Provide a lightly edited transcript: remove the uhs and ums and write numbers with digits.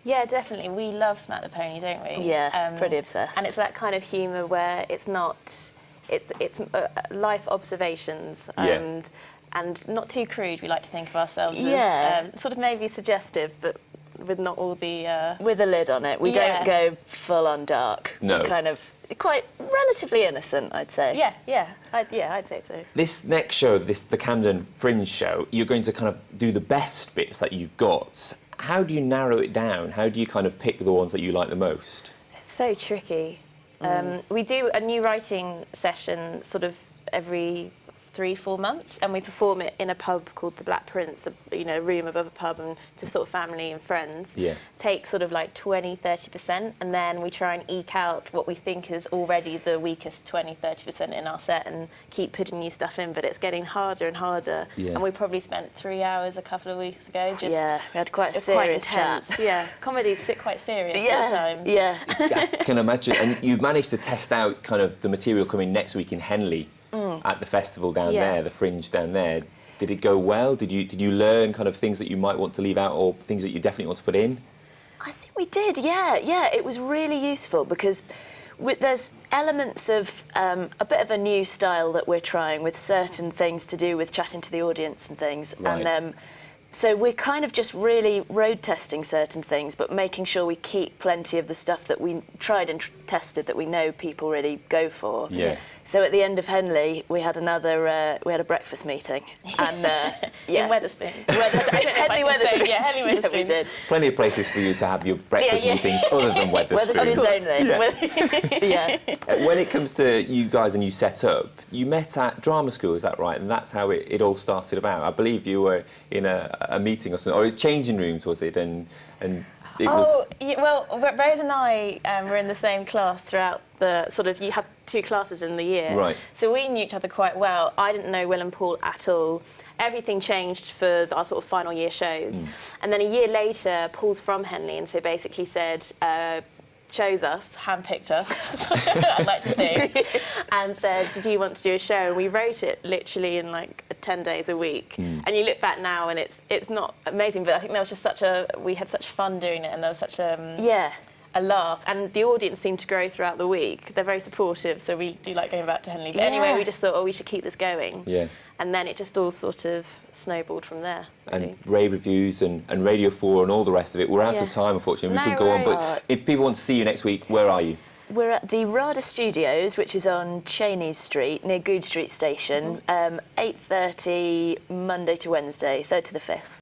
Yeah, definitely. We love Smack the Pony, don't we? Yeah, pretty obsessed. And it's that kind of humour where it's not, it's life observations and not too crude. We like to think of ourselves as sort of maybe suggestive, but with not all the... With a lid on it. We don't go full on dark. No. We're kind of quite relatively innocent, I'd say. I'd say so. This next show, the Camden Fringe show, you're going to kind of do the best bits that you've got. How do you narrow it down? How do you kind of pick the ones that you like the most? It's so tricky. We do a new writing session sort of every 3-4 months, and we perform it in a pub called the Black Prince, a room above a pub, and to sort of family and friends. Yeah. Take sort of like 20-30%, and then we try and eke out what we think is already the weakest 20-30% in our set, and keep putting new stuff in. But it's getting harder and harder. Yeah. And we probably spent 3 hours a couple of weeks ago. We had quite a serious chat. Yeah, comedy's quite serious sometimes. Yeah. I can imagine. And you've managed to test out kind of the material coming next week in Henley. At the festival down there, the Fringe down there. Did it go well? Did you learn kind of things that you might want to leave out or things that you definitely want to put in? I think we did, yeah. It was really useful because there's elements of a bit of a new style that we're trying with certain things to do with chatting to the audience and things. Right. And so we're kind of just really road testing certain things, but making sure we keep plenty of the stuff that we tried and tested that we know people really go for. Yeah. So at the end of Henley, we had a breakfast meeting, and in Wetherspoons. Henley Wetherspoons. Yeah, Henley Wetherspoons. Yeah, we did. Plenty of places for you to have your breakfast meetings other than Wetherspoons. Wetherspoons only. Yeah. When it comes to you guys and you set up, you met at drama school, is that right? And that's how it all started about. I believe you were in a meeting or something, or changing rooms, was it? And it was... well, Rose and I were in the same class throughout the sort of, you have 2 classes in the year. Right. So we knew each other quite well. I didn't know Will and Paul at all. Everything changed for our sort of final year shows. And then a year later, Paul's from Henley, and so basically said, chose us, handpicked us, I'd like to think, and said, did you want to do a show? And we wrote it literally in like 10 days a week. And you look back now and it's not amazing, but I think there was just we had such fun doing it, and there was such a laugh, and the audience seemed to grow throughout the week. They're very supportive, so we do like going back to Henley. But anyway, we just thought, we should keep this going. Yeah. And then it just all sort of snowballed from there. Really. And rave reviews and Radio 4 and all the rest of it. We're out of time, unfortunately. We could go on, but if people want to see you next week, where are you? We're at the RADA Studios, which is on Cheney Street, near Goode Street Station, 8:30 Monday to Wednesday, 3rd to the 5th.